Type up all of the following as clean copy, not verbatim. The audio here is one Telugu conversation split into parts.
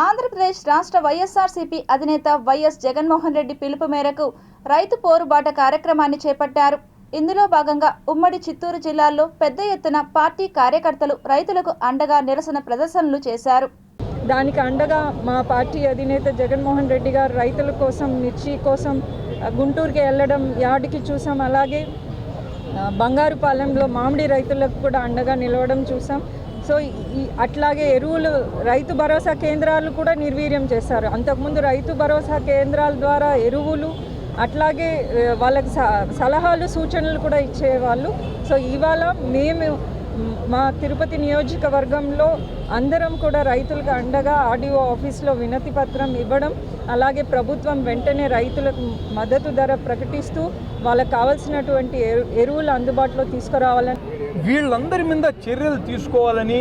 ఆంధ్రప్రదేశ్ రాష్ట్ర వైఎస్ఆర్సీపీ అధినేత వైఎస్ జగన్మోహన్ రెడ్డి పిలుపు మేరకు రైతు పోరుబాట కార్యక్రమాన్ని చేపట్టారు. ఇందులో భాగంగా ఉమ్మడి చిత్తూరు జిల్లాలో పెద్ద ఎత్తున పార్టీ కార్యకర్తలు రైతులకు అండగా నిరసన ప్రదర్శనలు చేశారు. దానికి అండగా మా పార్టీ అధినేత జగన్మోహన్ రెడ్డి గారు రైతుల కోసం మిర్చి కోసం గుంటూరుకి వెళ్ళడం యార్డుకి చూసాం. అలాగే బంగారుపాలెంలో మామిడి రైతులకు కూడా అండగా నిలవడం చూసాం. సో అట్లాగే ఎరువులు రైతు భరోసా కేంద్రాలు కూడా నిర్వీర్యం చేశారు. అంతకుముందు రైతు భరోసా కేంద్రాల ద్వారా ఎరువులు అట్లాగే వాళ్ళకి సలహాలు సూచనలు కూడా ఇచ్చేవాళ్ళు. సో ఇవాళ మేము మా తిరుపతి నియోజకవర్గంలో అందరం కూడా రైతులకు అండగా ఆర్డీఓ ఆఫీస్లో వినతి పత్రం ఇవ్వడం, అలాగే ప్రభుత్వం వెంటనే రైతులకు మద్దతు ధర ప్రకటిస్తూ వాళ్ళకు కావాల్సినటువంటి ఎరువులు అందుబాటులో తీసుకురావాలని, వీళ్ళందరి మీద చర్యలు తీసుకోవాలని,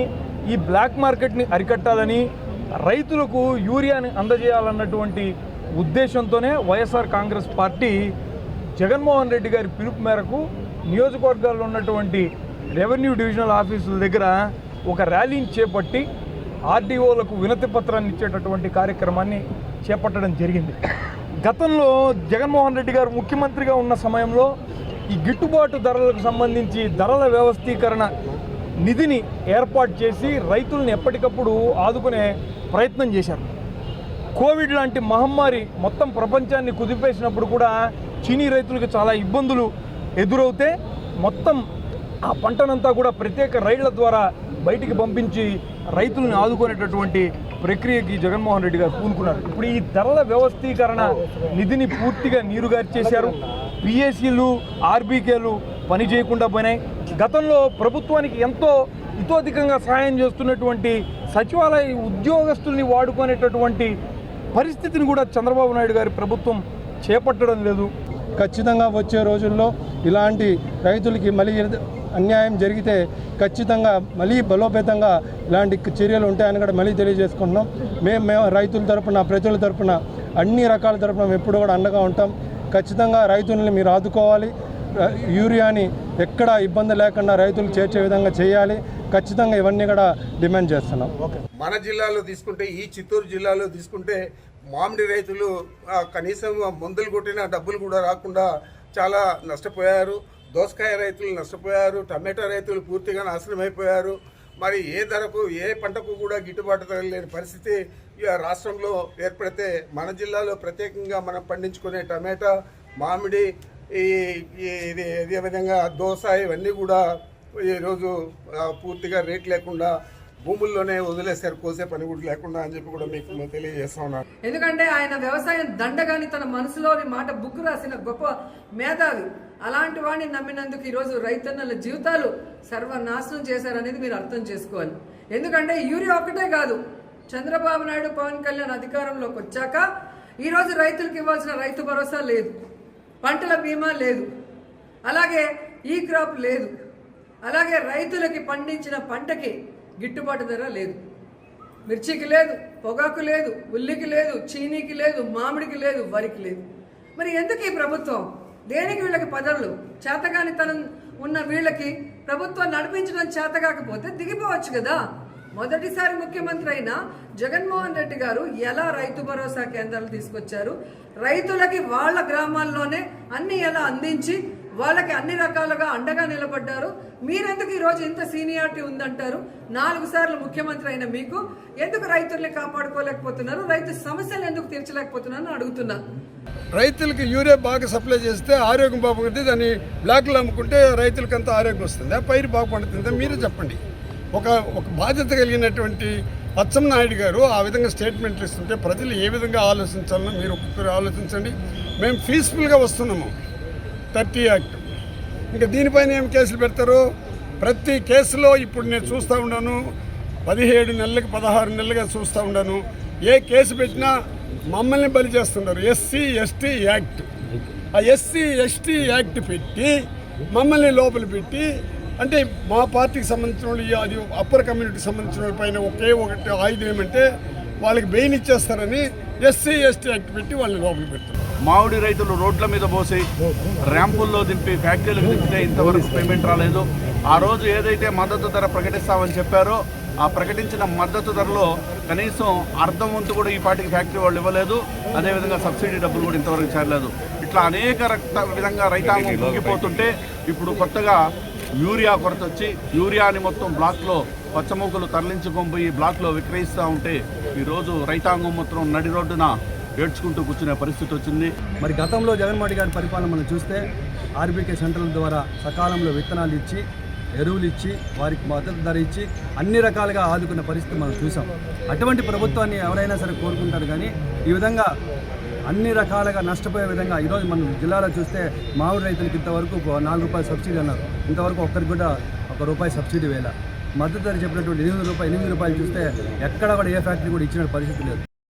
ఈ బ్లాక్ మార్కెట్ని అరికట్టాలని, రైతులకు యూరియాని అందజేయాలన్నటువంటి ఉద్దేశంతోనే వైఎస్ఆర్ కాంగ్రెస్ పార్టీ జగన్మోహన్ రెడ్డి గారి పిలుపు మేరకు నియోజకవర్గాల్లో ఉన్నటువంటి రెవెన్యూ డివిజనల్ ఆఫీసుల దగ్గర ఒక ర్యాలీని చేపట్టి ఆర్డీఓలకు వినతి పత్రాన్ని ఇచ్చేటటువంటి కార్యక్రమాన్ని చేపట్టడం జరిగింది. గతంలో జగన్మోహన్ రెడ్డి గారు ముఖ్యమంత్రిగా ఉన్న సమయంలో ఈ గిట్టుబాటు ధరలకు సంబంధించి ధరల వ్యవస్థీకరణ నిధిని ఏర్పాటు చేసి రైతులను ఎప్పటికప్పుడు ఆదుకునే ప్రయత్నం చేశారు. కోవిడ్ లాంటి మహమ్మారి మొత్తం ప్రపంచాన్ని కుదిపేసినప్పుడు కూడా చీనీ రైతులకు చాలా ఇబ్బందులు ఎదురవుతే మొత్తం ఆ పంటనంతా కూడా ప్రత్యేక రైళ్ల ద్వారా బయటికి పంపించి రైతులను ఆదుకునేటటువంటి ప్రక్రియకి జగన్మోహన్ రెడ్డి గారు పూనుకున్నారు. ఇప్పుడు ఈ ధరల వ్యవస్థీకరణ నిధిని పూర్తిగా నీరుగార్చేశారు. పిఎస్సీలు ఆర్బీకేలు పని చేయకుండా పోయినాయి. గతంలో ప్రభుత్వానికి ఎంతో ఇతోధికంగా సహాయం చేస్తున్నటువంటి సచివాలయ ఉద్యోగస్తుల్ని వాడుకునేటటువంటి పరిస్థితిని కూడా చంద్రబాబు నాయుడు గారి ప్రభుత్వం చేపట్టడం లేదు. ఖచ్చితంగా వచ్చే రోజుల్లో ఇలాంటి రైతులకి మళ్ళీ అన్యాయం జరిగితే ఖచ్చితంగా మళ్ళీ బలోపేతంగా ఇలాంటి చర్యలు ఉంటాయని కూడా మళ్ళీ తెలియజేసుకుంటున్నాం. మేము రైతుల తరపున, ప్రజల తరపున, అన్ని రకాల తరపున ఎప్పుడు కూడా అండగా ఉంటాం. ఖచ్చితంగా రైతుల్ని మీరు ఆదుకోవాలి. యూరియాని ఎక్కడ ఇబ్బంది లేకుండా రైతులు చేర్చే విధంగా చేయాలి. ఖచ్చితంగా ఇవన్నీ కూడా డిమాండ్ చేస్తున్నాం. మన జిల్లాలో తీసుకుంటే, ఈ చిత్తూరు జిల్లాలో తీసుకుంటే మామిడి రైతులు కనీసం మందులు కొట్టిన డబ్బులు కూడా రాకుండా చాలా నష్టపోయారు. దోసకాయ రైతులు నష్టపోయారు. టమాటా రైతులు పూర్తిగా నాశనం అయిపోయారు. మరి ఏ ధరకు, ఏ పంటకు కూడా గిట్టుబాటు ధర లేని పరిస్థితి రాష్ట్రంలో ఏర్పడితే, మన జిల్లాలో ప్రత్యేకంగా మనం పండించుకునే టమాటా, మామిడి, ఇదే విధంగా దోస, ఇవన్నీ కూడా ఈరోజు పూర్తిగా రేట్ లేకుండా భూముల్లోనే వదిలేశారు, కోసే పని కూడా లేకుండా అని చెప్పి కూడా మీకు తెలియజేస్తా ఉన్నాను. ఎందుకంటే ఆయన వ్యవసాయం దండగాని తన మనసులోని మాట బుక్ రాసిన గొప్ప మేధావి. అలాంటి వాడిని నమ్మినందుకు ఈరోజు రైతన్నల జీవితాలు సర్వనాశనం చేశారనేది మీరు అర్థం చేసుకోవాలి. ఎందుకంటే యూరియా ఒక్కటే కాదు, చంద్రబాబు నాయుడు, పవన్ కళ్యాణ్ అధికారంలోకి వచ్చాక ఈరోజు రైతులకు ఇవ్వాల్సిన రైతు భరోసా లేదు, పంటల బీమా లేదు, అలాగే ఈ క్రాప్ లేదు, అలాగే రైతులకి పండించిన పంటకి గిట్టుబాటు ధర లేదు. మిర్చికి లేదు, పొగాకు లేదు, ఉల్లికి లేదు, చీనీకి లేదు, మామిడికి లేదు, వరికి లేదు. మరి ఎందుకు ఈ ప్రభుత్వం? దేనికి వీళ్ళకి పదవులు? చేతగానితనం ఉన్న వీళ్ళకి ప్రభుత్వం నడిపించడం చేత కాకపోతే దిగిపోవచ్చు కదా. మొదటిసారి ముఖ్యమంత్రి అయిన జగన్మోహన్ రెడ్డి గారు ఎలా రైతు భరోసా కేంద్రాలు తీసుకొచ్చారు, రైతులకి వాళ్ళ గ్రామాల్లోనే అన్ని ఎలా అందించి వాళ్ళకి అన్ని రకాలుగా అండగా నిలబడ్డారు. మీరెందుకు ఈరోజు ఇంత సీనియారిటీ ఉందంటారు? 4 సార్లు ముఖ్యమంత్రి అయిన మీకు ఎందుకు రైతుల్ని కాపాడుకోలేకపోతున్నారు? రైతు సమస్యలు ఎందుకు తీర్చలేకపోతున్నారని అడుగుతున్నా. రైతులకి యూరియా బాగా సప్లై చేస్తే ఆరోగ్యం బాగుంటుంది, దాన్ని బ్లాక్లో అమ్ముకుంటే రైతులకి అంతా ఆరోగ్యం వస్తుంది, పైరు బాగుపడుతుంది. మీరే చెప్పండి. ఒక బాధ్యత కలిగినటువంటి అచ్చెన్నాయుడు గారు ఆ విధంగా స్టేట్మెంట్లు ఇస్తుంటే ప్రజలు ఏ విధంగా ఆలోచించాలనో మీరు ఒక్కొక్కరు ఆలోచించండి. మేము పీస్ఫుల్గా వస్తున్నాము. 30 యాక్ట్ ఇంకా దీనిపైన ఏం కేసులు పెడతారు? ప్రతి కేసులో ఇప్పుడు నేను చూస్తూ ఉన్నాను, 17 నెలలకి 16 నెలలుగా చూస్తూ ఉన్నాను. ఏ కేసు పెట్టినా మమ్మల్ని బలి చేస్తున్నారు. ఎస్సీ ఎస్టీ యాక్ట్, ఆ ఎస్సీ ఎస్టీ యాక్ట్ పెట్టి మమ్మల్ని లోపల పెట్టి, అంటే మా పార్టీకి సంబంధించిన వాళ్ళు, అది అప్పర్ కమ్యూనిటీకి సంబంధించిన వాళ్ళ పైన ఒకటి ఆయుధం ఏమంటే వాళ్ళకి బెయిల్ ఇచ్చేస్తారని ఎస్సీ ఎస్టీ యాక్ట్ పెట్టి వాళ్ళని లోపల పెడతారు. మామిడి రైతులు రోడ్ల మీద పోసి ర్యాంపుల్లో దింపి ఫ్యాక్టరీలకు దింపితే ఇంతవరకు పేమెంట్ రాలేదు. ఆ రోజు ఏదైతే మద్దతు ధర ప్రకటిస్తామని చెప్పారో ఆ ప్రకటించిన మద్దతు ధరలో కనీసం అర్ధం వంతు కూడా ఈ పాటికి ఫ్యాక్టరీ వాళ్ళు ఇవ్వలేదు. అదేవిధంగా సబ్సిడీ డబ్బులు కూడా ఇంతవరకు చేరలేదు. ఇట్లా అనేక విధంగా రైతాంగం ముగిపోతుంటే ఇప్పుడు కొత్తగా యూరియా కొరత వచ్చి యూరియాని మొత్తం బ్లాక్లో పచ్చమూకలు తరలించుకొని బ్లాక్లో విక్రయిస్తూ ఉంటే ఈరోజు రైతాంగం మొత్తం నడి రోడ్డున ఏడ్చుకుంటూ కూర్చునే పరిస్థితి వచ్చింది. మరి గతంలో జగన్మోహన్ రెడ్డి గారి పరిపాలన మనం చూస్తే ఆర్బీకే సెంటర్ల ద్వారా సకాలంలో విత్తనాలు ఇచ్చి ఎరువులు ఇచ్చి వారికి మద్దతు ధర ఇచ్చి అన్ని రకాలుగా ఆదుకున్న పరిస్థితి మనం చూసాం. అటువంటి ప్రభుత్వాన్ని ఎవరైనా సరే కోరుకుంటారు. కానీ ఈ విధంగా అన్ని రకాలుగా నష్టపోయే విధంగా ఈరోజు మనం జిల్లాలో చూస్తే మామిడి రైతులకి ఇంతవరకు 4 రూపాయలు సబ్సిడీ అన్నారు. ఇంతవరకు ఒక్కరికి కూడా ₹1 సబ్సిడీ వేల. మద్దతు ధర చెప్పినటువంటి 8 రూపాయలు చూస్తే ఎక్కడ కూడా ఏ ఫ్యాక్టరీ కూడా ఇచ్చిన పరిస్థితి లేదు.